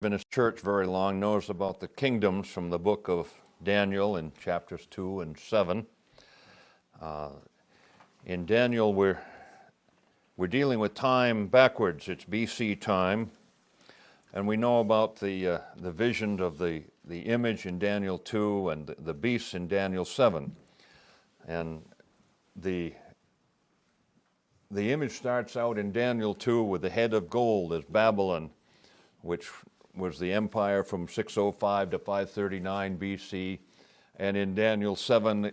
been in church very long knows about the kingdoms from the book of Daniel in chapters 2 and 7. In Daniel, we're dealing with time backwards. It's BC time, and we know about the vision of the image in Daniel 2 and the beast in Daniel 7. And the image starts out in Daniel 2 with the head of gold as Babylon, which was the empire from 605 to 539 BC. And in Daniel 7,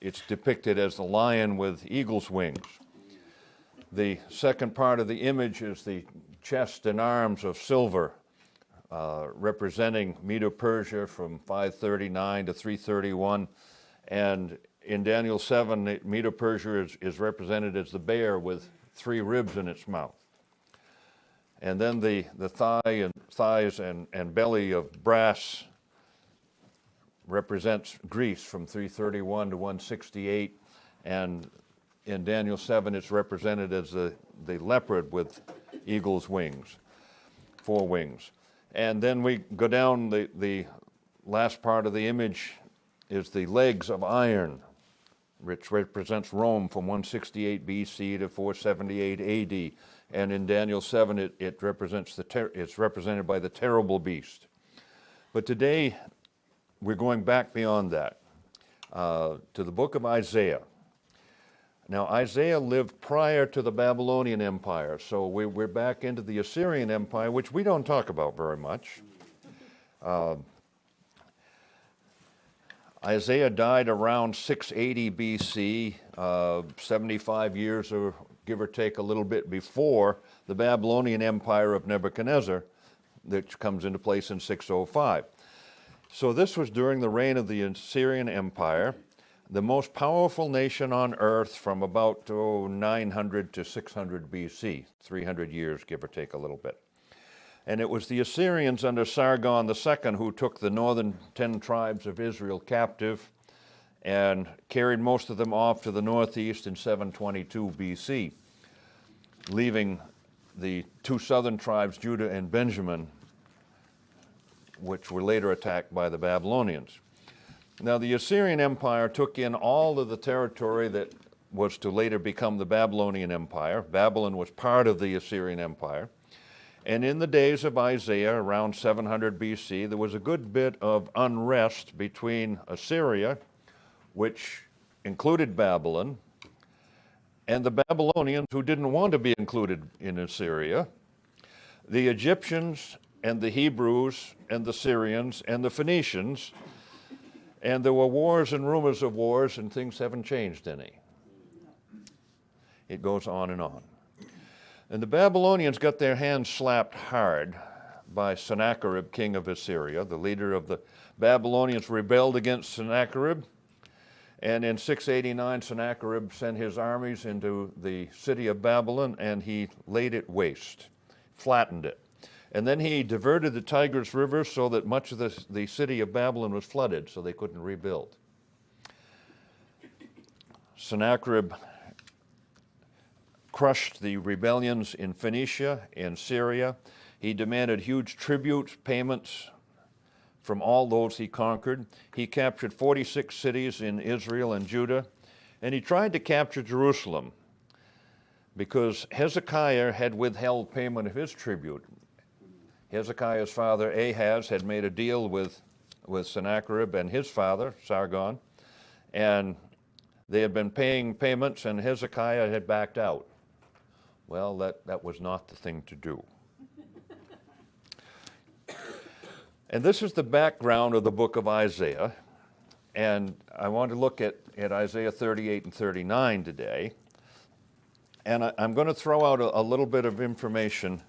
it's depicted as the lion with eagle's wings. The second part of the image is the chest and arms of silver, representing Medo-Persia from 539 to 331. And in Daniel 7, Medo-Persia is represented as the bear with 3 ribs in its mouth. And then the thighs and belly of brass represents Greece from 331 to 168. And in Daniel 7, it's represented as the leopard with eagle's wings, 4 wings. And then we go down, the last part of the image is the legs of iron, which represents Rome from 168 BC to 478 AD. And in Daniel 7, it's represented by the terrible beast. But today, we're going back beyond that to the book of Isaiah. Now, Isaiah lived prior to the Babylonian Empire, so we're back into the Assyrian Empire, which we don't talk about very much. Isaiah died around 680 BC, 75 years or give or take a little bit before the Babylonian Empire of Nebuchadnezzar, which comes into place in 605. So this was during the reign of the Assyrian Empire, the most powerful nation on earth from about 900 to 600 BC, 300 years, give or take a little bit. And it was the Assyrians under Sargon II who took the northern 10 tribes of Israel captive and carried most of them off to the northeast in 722 BC, leaving the 2 southern tribes, Judah and Benjamin, which were later attacked by the Babylonians. Now, the Assyrian Empire took in all of the territory that was to later become the Babylonian Empire. Babylon was part of the Assyrian Empire. And in the days of Isaiah, around 700 BC, there was a good bit of unrest between Assyria, which included Babylon, and the Babylonians who didn't want to be included in Assyria, the Egyptians and the Hebrews and the Syrians and the Phoenicians, and there were wars and rumors of wars, and things haven't changed any. It goes on and on. And the Babylonians got their hands slapped hard by Sennacherib, king of Assyria. The leader of the Babylonians rebelled against Sennacherib. And in 689, Sennacherib sent his armies into the city of Babylon, and he laid it waste, flattened it. And then he diverted the Tigris River so that much of the city of Babylon was flooded, so they couldn't rebuild. Sennacherib crushed the rebellions in Phoenicia, in Syria. He demanded huge tribute payments from all those he conquered. He captured 46 cities in Israel and Judah, and he tried to capture Jerusalem because Hezekiah had withheld payment of his tribute. Hezekiah's father Ahaz had made a deal with Sennacherib and his father, Sargon, and they had been paying payments, and Hezekiah had backed out. Well, that was not the thing to do. And this is the background of the book of Isaiah. And I want to look at Isaiah 38 and 39 today. And I'm going to throw out a little bit of information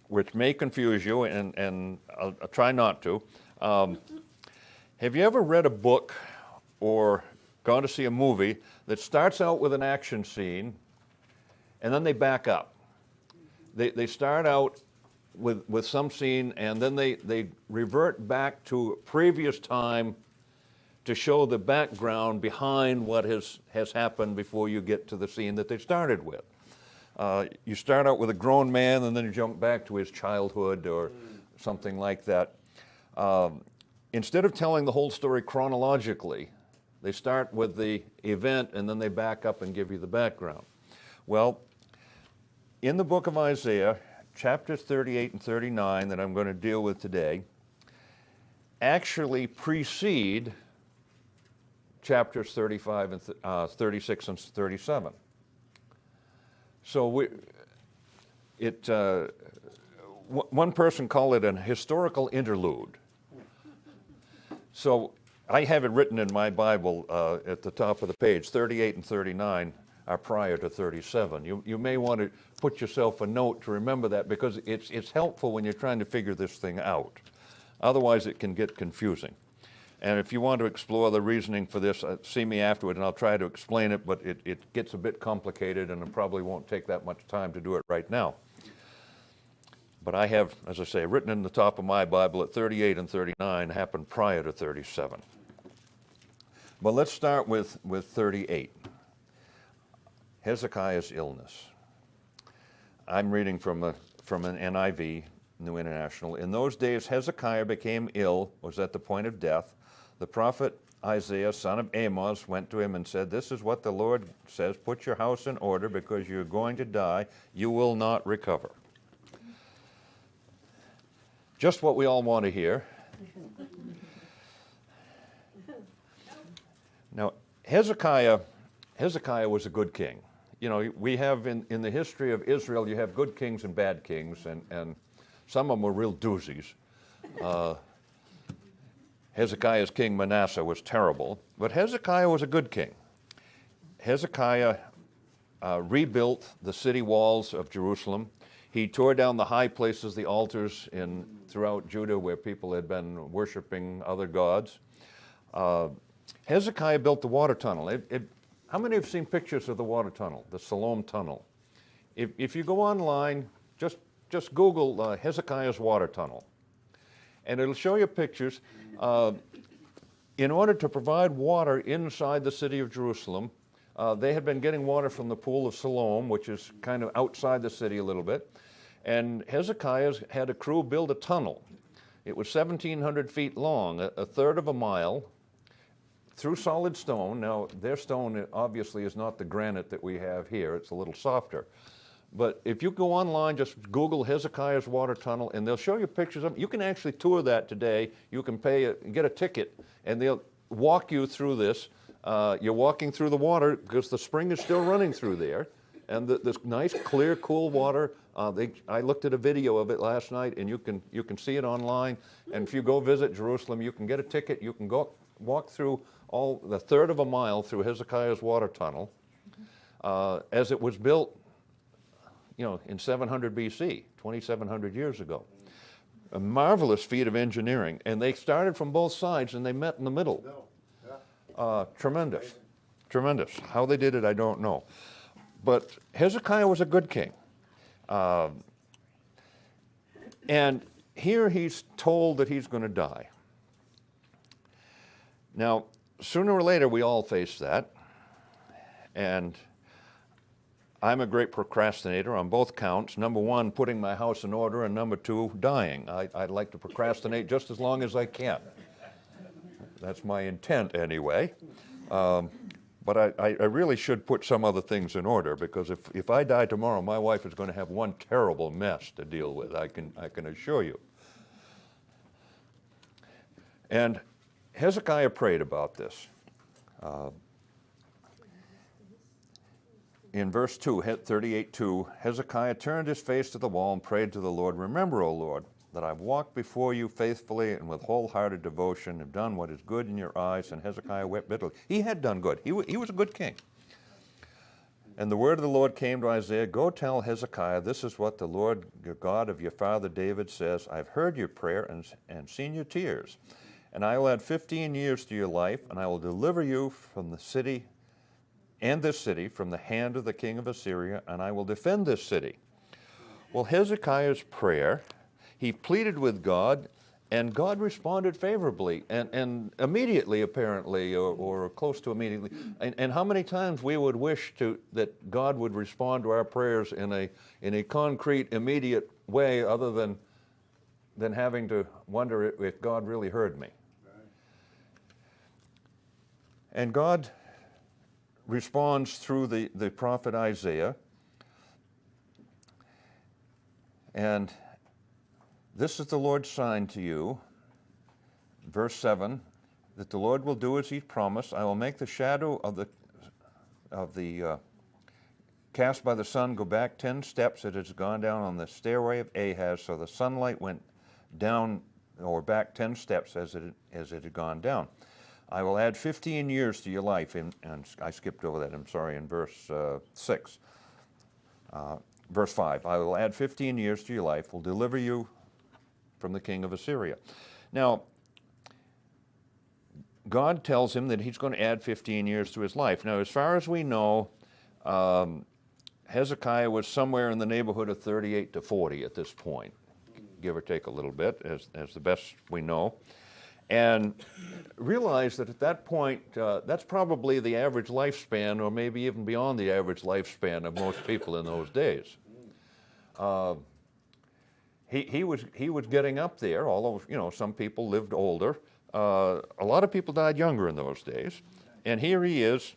which may confuse you, and I'll try not to. Have you ever read a book or gone to see a movie that starts out with an action scene and then they back up? They start out with some scene, and then they revert back to a previous time to show the background behind what has happened before you get to the scene that they started with. You start out with a grown man, and then you jump back to his childhood or something like that. Instead of telling the whole story chronologically, they start with the event and then they back up and give you the background. Well, in the book of Isaiah, chapters 38 and 39 that I'm going to deal with today actually precede chapters 35 and 36 and 37. So one person called it an historical interlude. So I have it written in my Bible at the top of the page, 38 and 39 are prior to 37. You may want to put yourself a note to remember that, because it's helpful when you're trying to figure this thing out. Otherwise, it can get confusing. And if you want to explore the reasoning for this, see me afterward and I'll try to explain it, but it gets a bit complicated and it probably won't take that much time to do it right now. But I have, as I say, written in the top of my Bible that 38 and 39 happened prior to 37. But let's start with 38. Hezekiah's illness. I'm reading from an NIV, New International. In those days, Hezekiah became ill, was at the point of death. The prophet Isaiah, son of Amos, went to him and said, "This is what the Lord says, put your house in order because you're going to die. You will not recover." Just what we all want to hear. Now, Hezekiah was a good king. You know, we have in the history of Israel, you have good kings and bad kings, and some of them were real doozies. Hezekiah's king Manasseh was terrible, but Hezekiah was a good king. Hezekiah rebuilt the city walls of Jerusalem. He tore down the high places, the altars throughout Judah where people had been worshiping other gods. Hezekiah built the water tunnel. How many have seen pictures of the water tunnel, the Siloam Tunnel? If you go online, just Google Hezekiah's water tunnel, and it'll show you pictures. In order to provide water inside the city of Jerusalem, they had been getting water from the pool of Siloam, which is kind of outside the city a little bit, and Hezekiah had a crew build a tunnel. It was 1,700 feet long, a third of a mile, through solid stone. Now, their stone obviously is not the granite that we have here. It's a little softer. But if you go online, just Google Hezekiah's water tunnel, and they'll show you pictures of it. You can actually tour that today. You can get a ticket, and they'll walk you through this. You're walking through the water because the spring is still running through there. And this nice, clear, cool water, I looked at a video of it last night, and you can see it online. And if you go visit Jerusalem, you can get a ticket. You can go walk through the third of a mile through Hezekiah's water tunnel as it was built, in 700 BC, 2,700 years ago. A marvelous feat of engineering. And they started from both sides, and they met in the middle. Tremendous. Tremendous. How they did it, I don't know. But Hezekiah was a good king. And here he's told that he's going to die. Now, sooner or later, we all face that. And I'm a great procrastinator on both counts. Number one, putting my house in order, and number two, dying. I'd like to procrastinate just as long as I can. That's my intent anyway. But I really should put some other things in order, because if I die tomorrow, my wife is going to have one terrible mess to deal with, I can assure you. And Hezekiah prayed about this. In verse 2, 38:2, Hezekiah turned his face to the wall and prayed to the Lord, "Remember, O Lord, that I've walked before you faithfully and with wholehearted devotion, have done what is good in your eyes." And Hezekiah wept bitterly. He had done good. He was a good king. And the word of the Lord came to Isaiah, "Go tell Hezekiah, this is what the Lord, your God of your father David says, I've heard your prayer and seen your tears. And I will add 15 years to your life, and I will deliver you from the city and this city from the hand of the king of Assyria, and I will defend this city." Well, Hezekiah's prayer, he pleaded with God, and God responded favorably, and immediately, apparently, or close to immediately. And how many times we would wish that God would respond to our prayers in a concrete, immediate way, other than than having to wonder if God really heard me. And God responds through the prophet Isaiah. And this is the Lord's sign to you, verse 7, that the Lord will do as he promised. I will make the shadow of the cast by the sun go back 10 steps. It has gone down on the stairway of Ahaz, so the sunlight went down or back 10 steps as it had gone down. I will add 15 years to your life, and I skipped over that, I'm sorry, in verse 6. Verse 5, I will add 15 years to your life, will deliver you from the king of Assyria. Now, God tells him that he's going to add 15 years to his life. Now, as far as we know, Hezekiah was somewhere in the neighborhood of 38 to 40 at this point, give or take a little bit, as the best we know. And realize that at that point, that's probably the average lifespan, or maybe even beyond the average lifespan of most people in those days. He was getting up there, although some people lived older. A lot of people died younger in those days. And here he is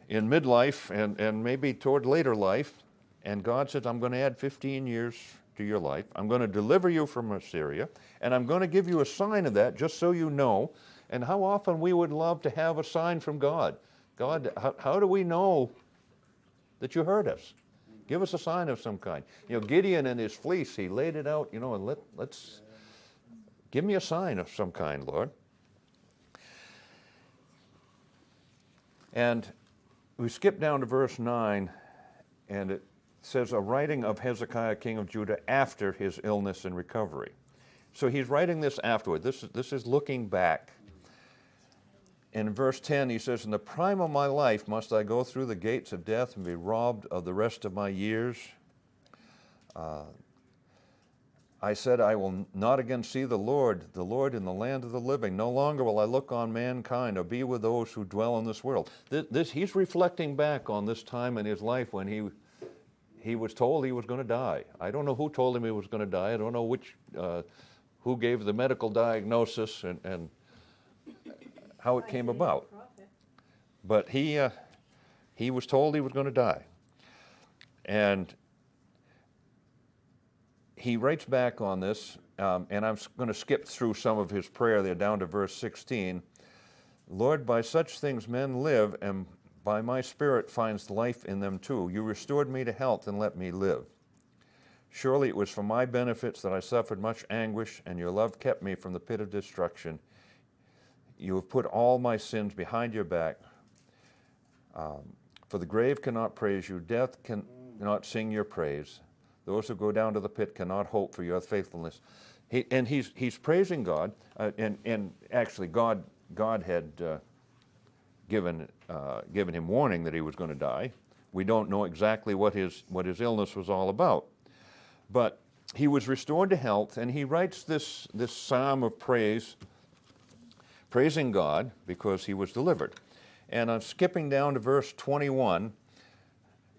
in midlife and maybe toward later life, and God says, I'm going to add 15 years to your life. I'm going to deliver you from Assyria, and I'm going to give you a sign of that just so you know. And how often we would love to have a sign from God. God, how do we know that you heard us? Give us a sign of some kind. Gideon and his fleece, he laid it out, and let's give me a sign of some kind, Lord. And we skip down to verse 9, and it says, a writing of Hezekiah, king of Judah, after his illness and recovery. So he's writing this afterward. This is looking back. In verse 10, he says, in the prime of my life must I go through the gates of death and be robbed of the rest of my years. I said, I will not again see the Lord in the land of the living. No longer will I look on mankind or be with those who dwell in this world. He's reflecting back on this time in his life when he was told he was going to die. I don't know who told him he was going to die. I don't know who gave the medical diagnosis and how it came about. But he was told he was going to die. And he writes back on this, and I'm going to skip through some of his prayer there down to verse 16. Lord, by such things men live, and by my spirit finds life in them too. You restored me to health and let me live. Surely it was for my benefits that I suffered much anguish, and your love kept me from the pit of destruction. You have put all my sins behind your back. For the grave cannot praise you, death cannot sing your praise. Those who go down to the pit cannot hope for your faithfulness. He's praising God, and actually God had given him warning that he was going to die. We don't know exactly what his illness was all about, but he was restored to health, and he writes this psalm of praise, praising God because he was delivered. And I'm skipping down to verse 21.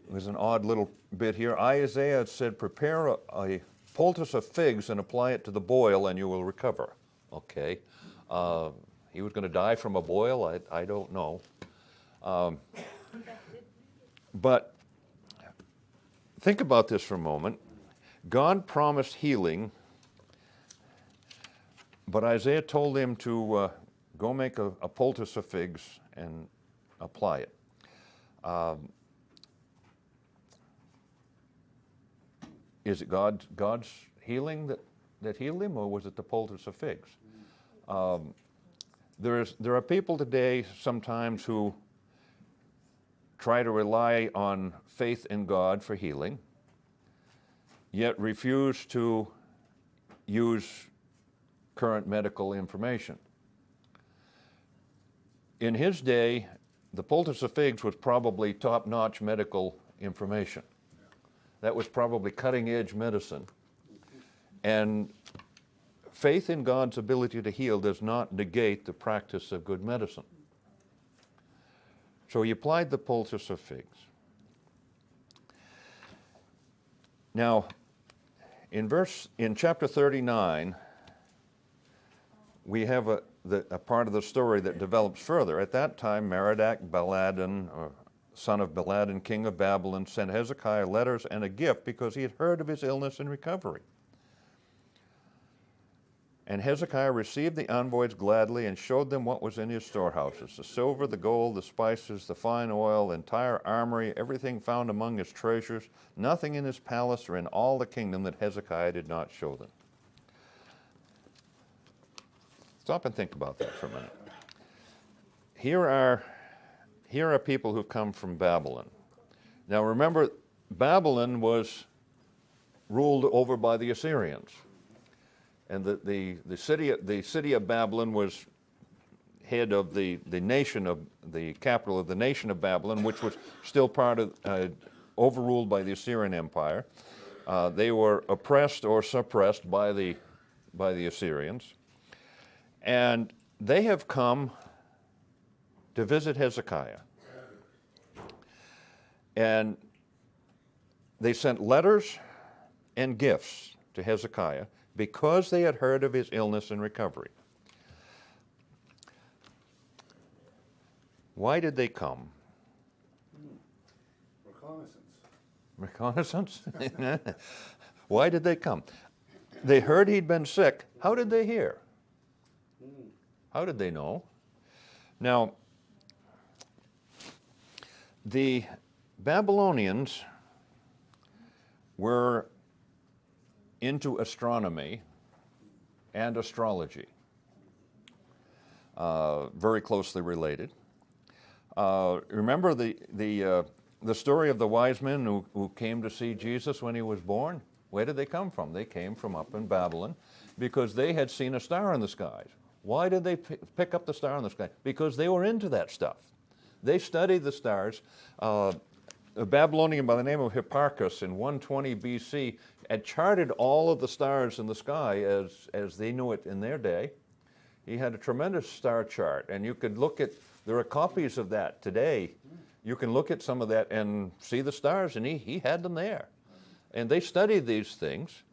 There's an odd little bit here. Isaiah said, prepare a poultice of figs and apply it to the boil and you will recover. Okay. He was going to die from a boil? I don't know. But think about this for a moment. God promised healing, but Isaiah told him to go make a poultice of figs and apply it. Is it God's healing that healed him, or was it the poultice of figs? There are people today sometimes who try to rely on faith in God for healing, yet refuse to use current medical information. In his day, the poultice of figs was probably top-notch medical information. That was probably cutting-edge medicine. And faith in God's ability to heal does not negate the practice of good medicine. So he applied the poultice of figs. Now, In chapter 39, we have a part of the story that develops further. At that time, Merodach Baladan, or son of Baladan, king of Babylon, sent Hezekiah letters and a gift because he had heard of his illness and recovery. And Hezekiah received the envoys gladly and showed them what was in his storehouses, the silver, the gold, the spices, the fine oil, the entire armory, everything found among his treasures, nothing in his palace or in all the kingdom that Hezekiah did not show them. Stop and think about that for a minute. Here are people who come from Babylon. Now remember, Babylon was ruled over by the Assyrians. And the city of Babylon was head of the capital of the nation of Babylon, which was still part of, overruled by the Assyrian Empire. They were oppressed or suppressed by the Assyrians. And they have come to visit Hezekiah. And they sent letters and gifts to Hezekiah because they had heard of his illness and recovery. Why did they come? Reconnaissance? Why did they come? They heard he'd been sick. How did they hear? How did they know? Now, the Babylonians were into astronomy and astrology, very closely related. Remember the story of the wise men who came to see Jesus when he was born? Where did they come from? They came from up in Babylon because they had seen a star in the skies. Why did they pick up the star in the sky? Because they were into that stuff. They studied the stars. A Babylonian by the name of Hipparchus in 120 BC had charted all of the stars in the sky as they knew it in their day. He had a tremendous star chart, and you could look at, there are copies of that today. You can look at some of that and see the stars, and he had them there. And they studied these things.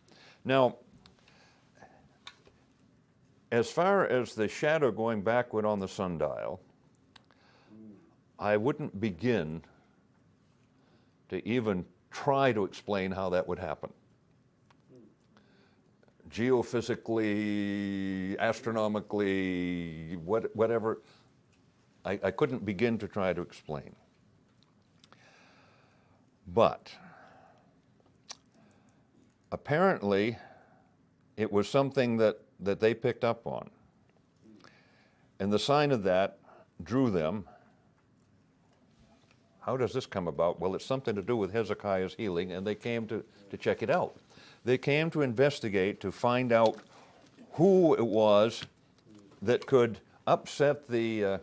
Now, as far as the shadow going backward on the sundial, I wouldn't begin to even try to explain how that would happen. Geophysically, astronomically, whatever, I couldn't begin to try to explain. But apparently, it was something that they picked up on. And the sign of that drew them. How does this come about? Well, it's something to do with Hezekiah's healing, and they came to check it out. They came to investigate, to find out who it was that could upset the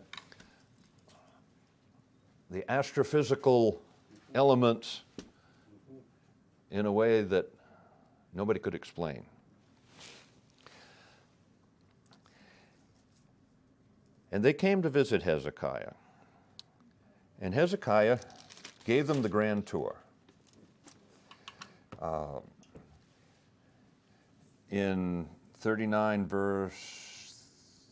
astrophysical elements in a way that nobody could explain. And they came to visit Hezekiah. And Hezekiah gave them the grand tour. In 39 verse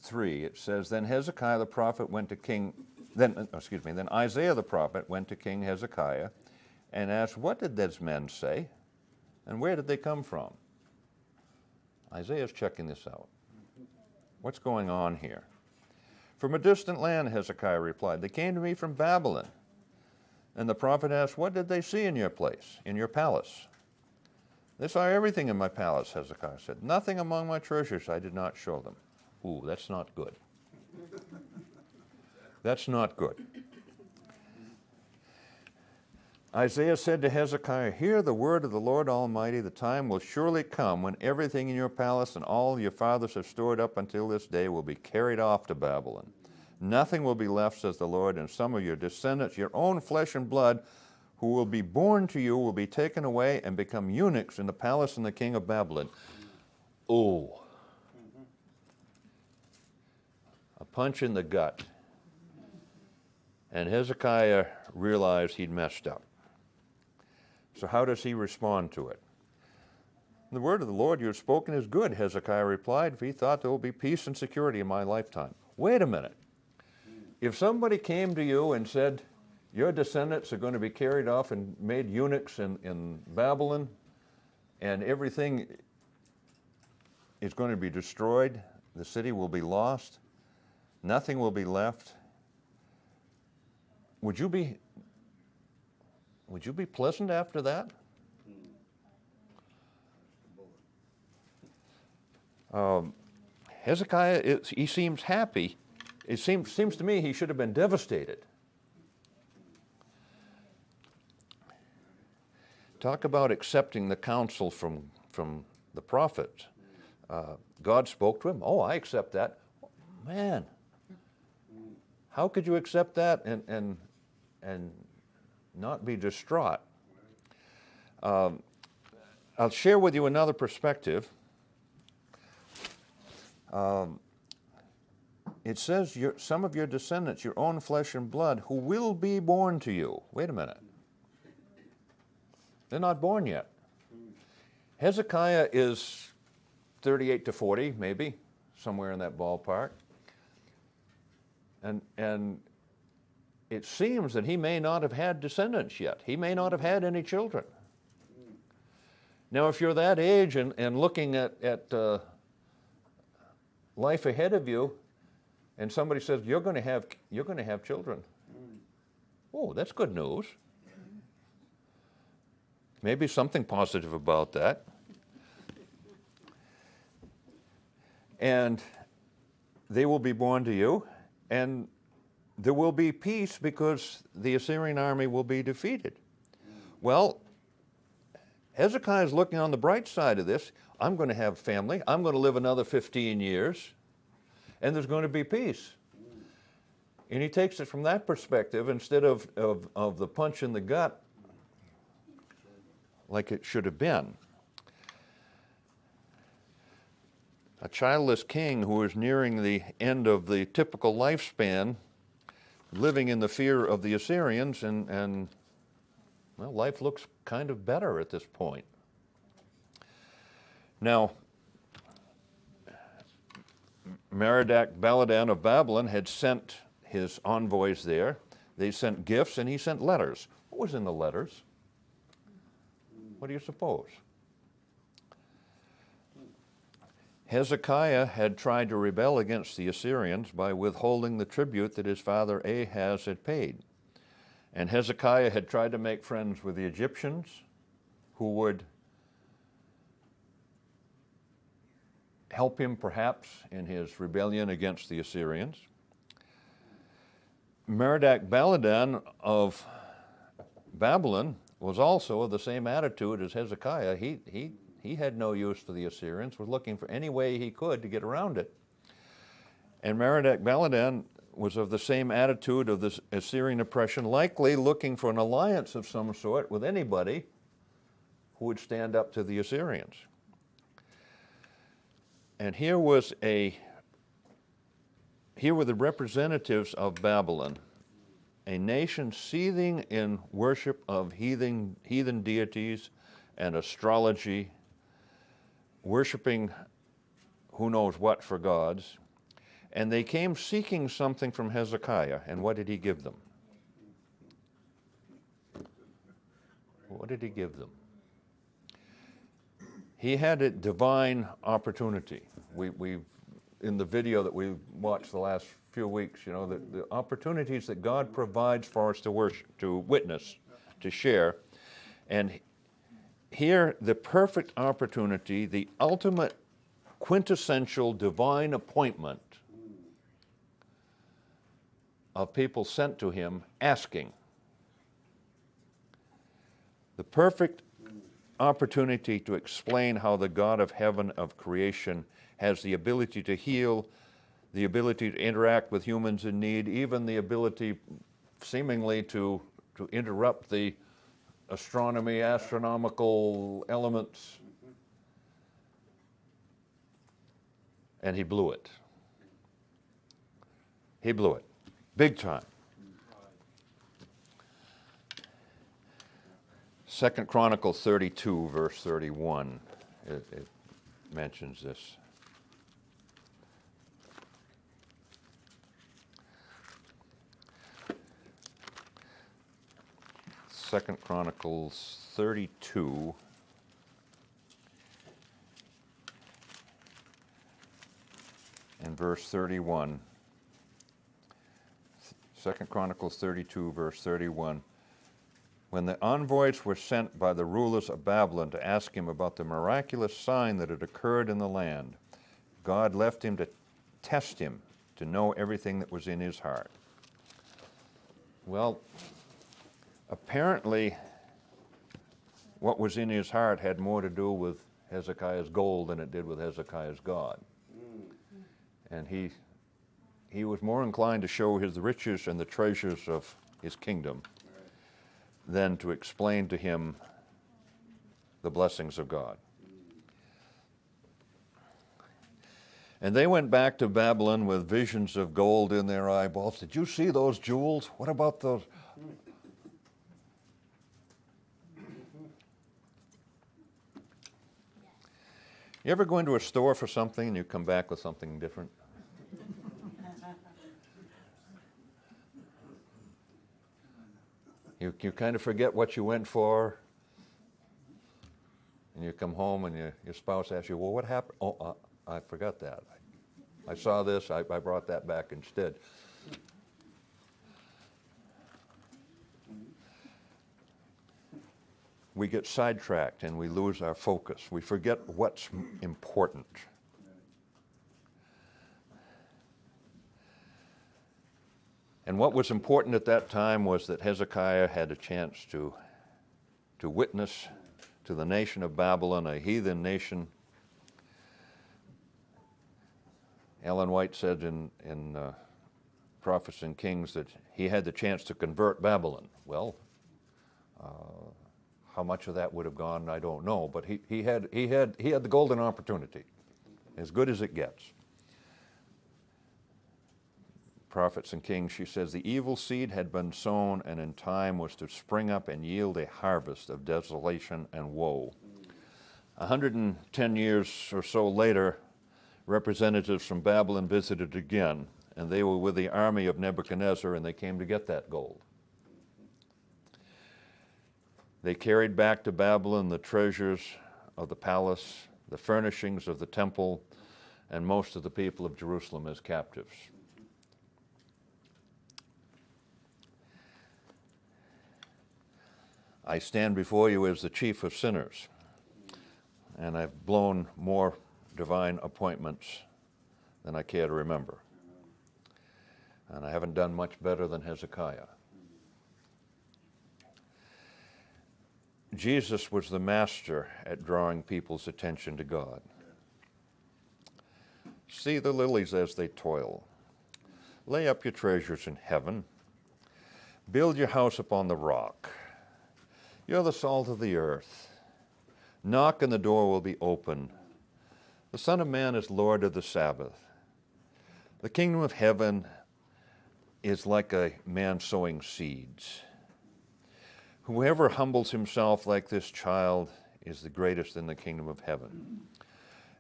3, it says, Then Hezekiah the prophet went to then Isaiah the prophet went to King Hezekiah and asked, What did these men say? And where did they come from? Isaiah's checking this out. What's going on here? From a distant land, Hezekiah replied. They came to me from Babylon. And the prophet asked, What did they see in your place, in your palace? They saw everything in my palace, Hezekiah said. Nothing among my treasures I did not show them. Ooh, that's not good. That's not good. Isaiah said to Hezekiah, Hear the word of the Lord Almighty. The time will surely come when everything in your palace and all your fathers have stored up until this day will be carried off to Babylon. Nothing will be left, says the Lord, and some of your descendants, your own flesh and blood, who will be born to you, will be taken away and become eunuchs in the palace of the king of Babylon. Oh. A punch in the gut. And Hezekiah realized he'd messed up. So how does he respond to it? The word of the Lord you have spoken is good, Hezekiah replied, for he thought there will be peace and security in my lifetime. Wait a minute. If somebody came to you and said, your descendants are going to be carried off and made eunuchs in Babylon, and everything is going to be destroyed, the city will be lost, nothing will be left, would you be pleasant after that? Hezekiah, he seems happy. It seems to me he should have been devastated. Talk about accepting the counsel from the prophets. God spoke to him. Oh, I accept that. Man, how could you accept that and not be distraught? I'll share with you another perspective. It says some of your descendants, your own flesh and blood, who will be born to you. Wait a minute. They're not born yet. Hezekiah is 38 to 40, maybe, somewhere in that ballpark. And it seems that he may not have had descendants yet. He may not have had any children. Now, if you're that age and looking at life ahead of you, and somebody says you're going to have children, oh, that's good news. Maybe something positive about that. And they will be born to you, and there will be peace because the Assyrian army will be defeated. Well, Hezekiah is looking on the bright side of this. I'm going to have family. I'm going to live another 15 years, and there's going to be peace. And he takes it from that perspective instead of the punch in the gut like it should have been. A childless king who is nearing the end of the typical lifespan, living in the fear of the Assyrians, and well, life looks kind of better at this point. Now, Merodach-Baladan of Babylon had sent his envoys there. They sent gifts and he sent letters. What was in the letters? What do you suppose? Hezekiah had tried to rebel against the Assyrians by withholding the tribute that his father Ahaz had paid. And Hezekiah had tried to make friends with the Egyptians who would help him perhaps in his rebellion against the Assyrians. Merodach-Baladan of Babylon was also of the same attitude as Hezekiah. He had no use for the Assyrians, was looking for any way he could to get around it. And Merodach-Baladan was of the same attitude of this Assyrian oppression, likely looking for an alliance of some sort with anybody who would stand up to the Assyrians. And here were the representatives of Babylon, a nation seething in worship of heathen deities and astrology, worshiping who knows what for gods. And they came seeking something from Hezekiah, and what did he give them? What did he give them? He had a divine opportunity. We in the video that we watched the last few weeks, you know, the opportunities that God provides for us to worship, to witness, to share. And here, the perfect opportunity, the ultimate quintessential divine appointment of people sent to him asking. The perfect opportunity to explain how the God of heaven, of creation, has the ability to heal, the ability to interact with humans in need, even the ability seemingly to interrupt the astronomy, astronomical elements. And he blew it. He blew it. Big time. 2 Chronicles 32, verse 31. it mentions this. Second Chronicles 32. And verse 31. 2 Chronicles 32, verse 31. When the envoys were sent by the rulers of Babylon to ask him about the miraculous sign that had occurred in the land, God left him to test him, to know everything that was in his heart. Well, apparently, what was in his heart had more to do with Hezekiah's gold than it did with Hezekiah's God. And he was more inclined to show his riches and the treasures of his kingdom than to explain to him the blessings of God. And they went back to Babylon with visions of gold in their eyeballs. Did you see those jewels? What about those? You ever go into a store for something and you come back with something different? You kind of forget what you went for, and you come home and your spouse asks you, well, what happened? Oh, I forgot that. I saw this, I brought that back instead. We get sidetracked and we lose our focus. We forget what's important. And what was important at that time was that Hezekiah had a chance to witness to the nation of Babylon, a heathen nation. Ellen White said in Prophets and Kings that he had the chance to convert Babylon. Well, how much of that would have gone, I don't know, but he had the golden opportunity, as good as it gets. Prophets and Kings, she says, the evil seed had been sown and in time was to spring up and yield a harvest of desolation and woe. 110 years or so later, representatives from Babylon visited again, and they were with the army of Nebuchadnezzar, and they came to get that gold. They carried back to Babylon the treasures of the palace, the furnishings of the temple, and most of the people of Jerusalem as captives. I stand before you as the chief of sinners, and I've blown more divine appointments than I care to remember. And I haven't done much better than Hezekiah. Jesus was the master at drawing people's attention to God. See the lilies as they toil. Lay up your treasures in heaven. Build your house upon the rock. You're the salt of the earth. Knock and the door will be open. The Son of Man is Lord of the Sabbath. The kingdom of heaven is like a man sowing seeds. Whoever humbles himself like this child is the greatest in the kingdom of heaven.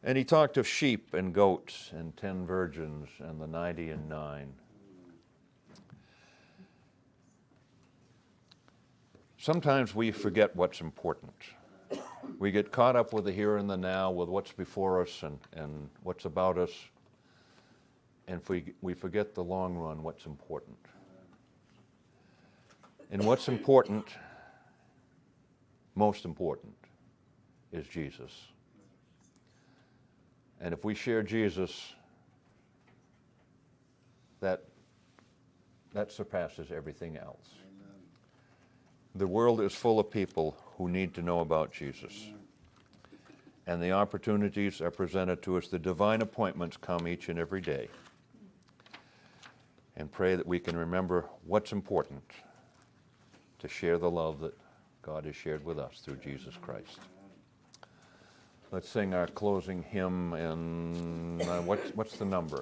And he talked of sheep and goats and 10 virgins and the 99. Sometimes we forget what's important. We get caught up with the here and the now, with what's before us and what's about us, and we forget the long run, what's important. And what's important, most important, is Jesus. And if we share Jesus, that surpasses everything else. The world is full of people who need to know about Jesus. And the opportunities are presented to us. The divine appointments come each and every day. And pray that we can remember what's important to share the love that God has shared with us through Jesus Christ. Let's sing our closing hymn, and what's the number?